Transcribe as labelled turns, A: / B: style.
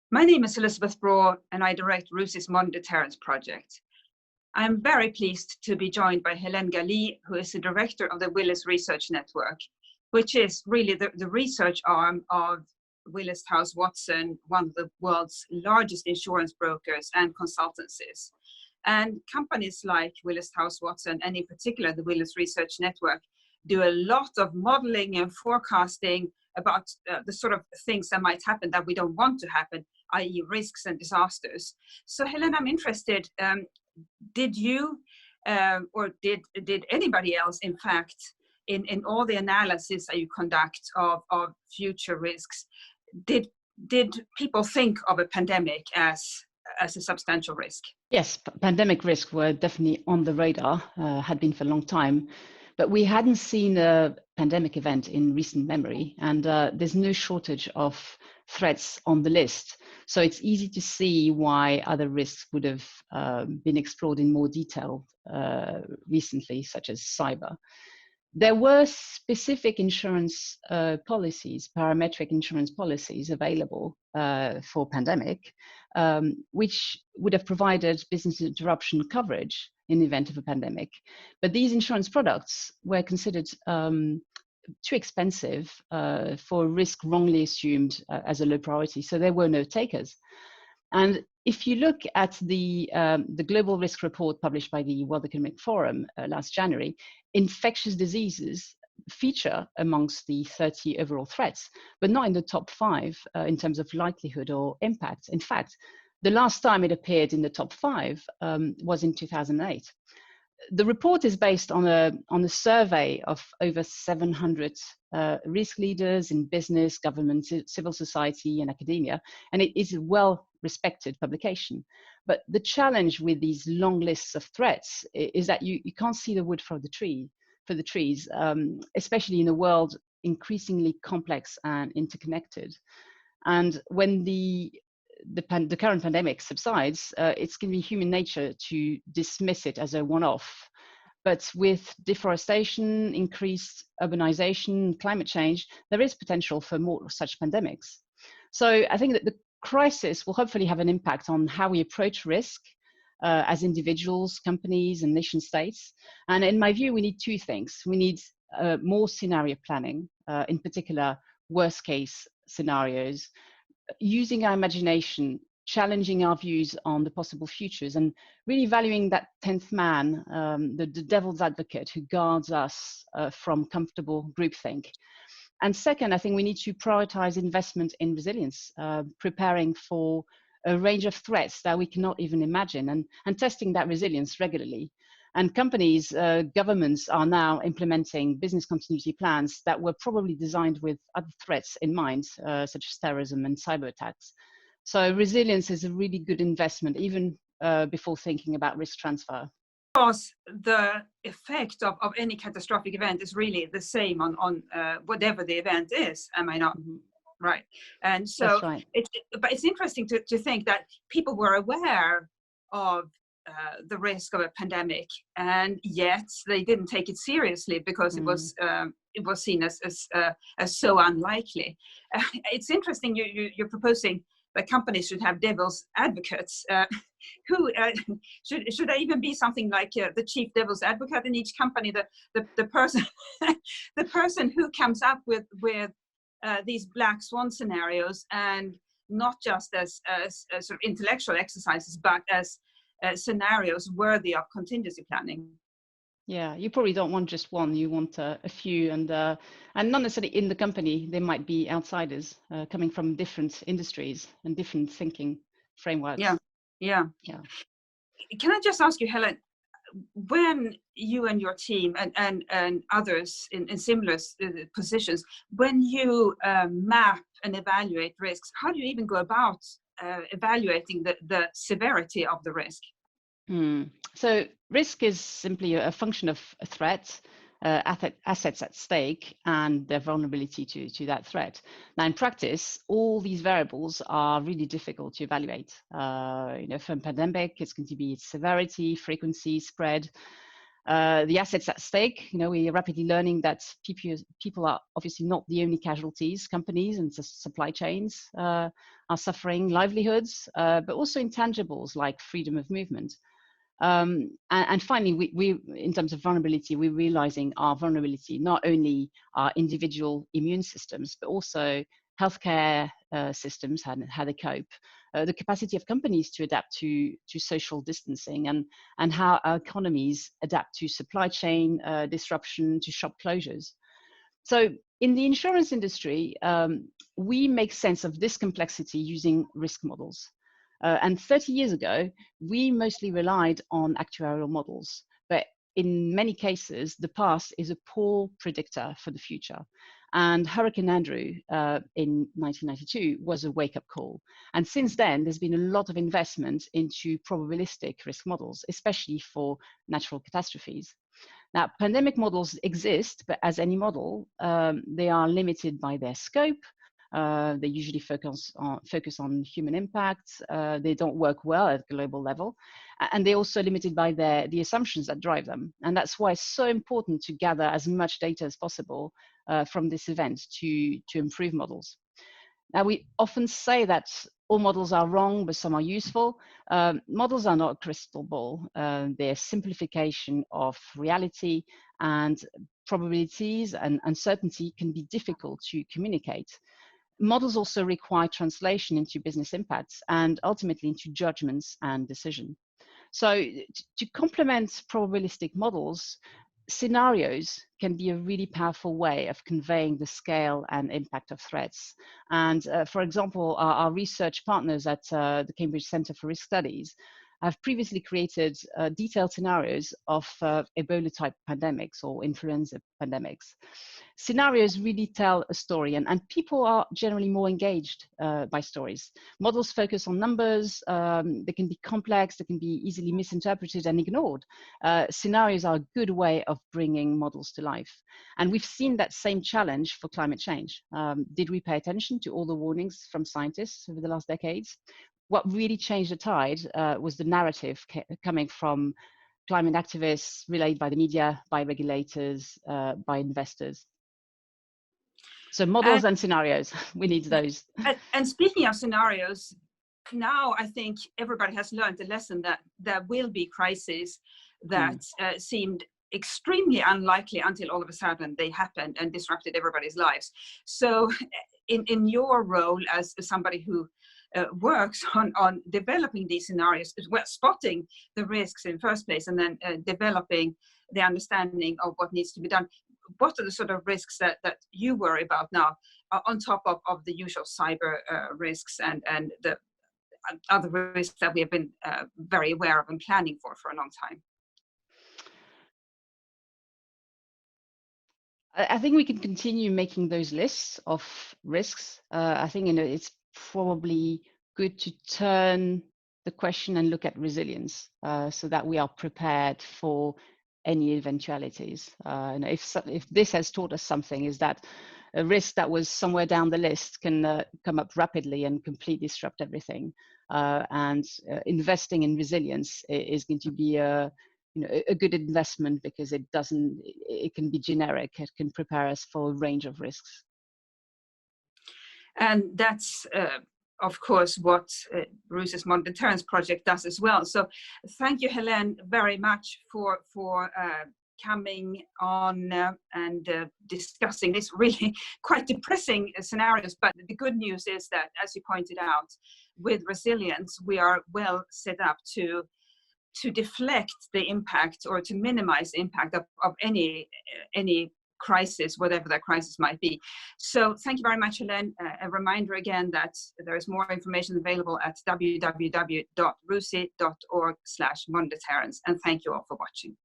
A: My name is Elisabeth Braw, and I direct RUSI's Modern Deterrence project. I am very pleased to be joined by Hélène Galy, who is the director of the Willis Research Network, which is really the research arm of Willis Towers Watson, one of the world's largest insurance brokers and consultancies. And companies like Willis Towers Watson, and in particular the Willis Research Network, do a lot of modeling and forecasting about the sort of things that might happen that we don't want to happen, i.e. risks and disasters. So Hélène, I'm interested, did you or did anybody else, in fact, in all the analysis that you conduct of future risks, did people think of a pandemic as a substantial risk?
B: Yes, pandemic risks were definitely on the radar, had been for a long time, but we hadn't seen a pandemic event in recent memory, and there's no shortage of threats on the list. So it's easy to see why other risks would have been explored in more detail recently, such as cyber. There were specific insurance policies, parametric insurance policies available for pandemic, which would have provided business interruption coverage in the event of a pandemic. But these insurance products were considered too expensive for a risk wrongly assumed as a low priority, so there were no takers. And if you look at the global risk report published by the World Economic Forum last January, infectious diseases feature amongst the 30 overall threats, but not in the top 5 in terms of likelihood or impact. In fact, the last time it appeared in the top 5 was in 2008. The report is based on a survey of over 700 risk leaders in business, government, civil society, and academia, and it is a well-respected publication. But the challenge with these long lists of threats is that you can't see the wood for the trees, especially in a world increasingly complex and interconnected. And when the current pandemic subsides, it's going to be human nature to dismiss it as a one-off. But with deforestation, increased urbanization, climate change, there is potential for more such pandemics. So I think that the crisis will hopefully have an impact on how we approach risk as individuals, companies, and nation states. And in my view, we need 2 things. We need more scenario planning, in particular, worst case scenarios, using our imagination, challenging our views on the possible futures, and really valuing that 10th man, the devil's advocate who guards us from comfortable groupthink. And second, I think we need to prioritize investment in resilience, preparing for a range of threats that we cannot even imagine, and testing that resilience regularly. And companies, governments are now implementing business continuity plans that were probably designed with other threats in mind, such as terrorism and cyber attacks. So resilience is a really good investment, even before thinking about risk transfer.
A: Because the effect of any catastrophic event is really the same on whatever the event is, am I not? Right. And so
B: that's right.
A: But it's interesting to think that people were aware of the risk of a pandemic, and yet they didn't take it seriously because it was seen as so unlikely. It's interesting you're proposing that companies should have devil's advocates. Who should there even be something like the chief devil's advocate in each company, the person the person who comes up with these black swan scenarios, and not just as sort of intellectual exercises, but as scenarios worthy of contingency planning.
B: Yeah, you probably don't want just one. You want a few, and not necessarily in the company. They might be outsiders coming from different industries and different thinking frameworks.
A: Yeah. Can I just ask you, Hélène, when you and your team and others in similar positions, when you map and evaluate risks, how do you even go about evaluating the severity of the risk?
B: So risk is simply a function of a threat, assets at stake, and their vulnerability to that threat. Now, in practice, all these variables are really difficult to evaluate. For a pandemic, it's going to be its severity, frequency, spread. The assets at stake, we are rapidly learning that people are obviously not the only casualties. Companies and supply chains are suffering, livelihoods, but also intangibles like freedom of movement. And finally, we, in terms of vulnerability, we're realizing our vulnerability, not only our individual immune systems, but also healthcare systems, how they cope, the capacity of companies to adapt to social distancing, and how our economies adapt to supply chain disruption, to shop closures. So in the insurance industry, we make sense of this complexity using risk models. And 30 years ago, we mostly relied on actuarial models, but in many cases, the past is a poor predictor for the future. And Hurricane Andrew in 1992 was a wake-up call. And since then, there's been a lot of investment into probabilistic risk models, especially for natural catastrophes. Now, pandemic models exist, but as any model, they are limited by their scope. They usually focus on human impacts. They don't work well at global level, and they're also limited by the assumptions that drive them. And that's why it's so important to gather as much data as possible from this event to improve models. Now, we often say that all models are wrong, but some are useful. Models are not a crystal ball. They're a simplification of reality, and probabilities and uncertainty can be difficult to communicate. Models also require translation into business impacts and ultimately into judgments and decision. So to complement probabilistic models, scenarios can be a really powerful way of conveying the scale and impact of threats. And for example, our research partners at the Cambridge Centre for Risk Studies have previously created detailed scenarios of Ebola-type pandemics or influenza pandemics. Scenarios really tell a story, and people are generally more engaged by stories. Models focus on numbers, they can be complex, they can be easily misinterpreted and ignored. Scenarios are a good way of bringing models to life. And we've seen that same challenge for climate change. Did we pay attention to all the warnings from scientists over the last decades? What really changed the tide was the narrative coming from climate activists, relayed by the media, by regulators, by investors. So models and scenarios, we need those.
A: And speaking of scenarios, now I think everybody has learned the lesson that there will be crises that seemed extremely unlikely until all of a sudden they happened and disrupted everybody's lives. So in your role as somebody who works on developing these scenarios, well, spotting the risks in the first place and then developing the understanding of what needs to be done. What are the sort of risks that you worry about now, on top of the usual cyber risks and the other risks that we have been very aware of and planning for a long time?
B: I think we can continue making those lists of risks. I think it's probably good to turn the question and look at resilience so that we are prepared for any eventualities. And if this has taught us something, is that a risk that was somewhere down the list can come up rapidly and completely disrupt everything. And investing in resilience is going to be a good investment, because it can be generic. It can prepare us for a range of risks.
A: And that's, of course, what Bruce's Modern Deterrence Project does as well. So thank you, Hélène, very much for coming on and discussing this really quite depressing scenarios. But the good news is that, as you pointed out, with resilience, we are well set up to deflect the impact or to minimize the impact of any crisis, whatever that crisis might be. So thank you very much, Hélène. A reminder again that there is more information available at www.rusi.org/moderndeterrence. And thank you all for watching.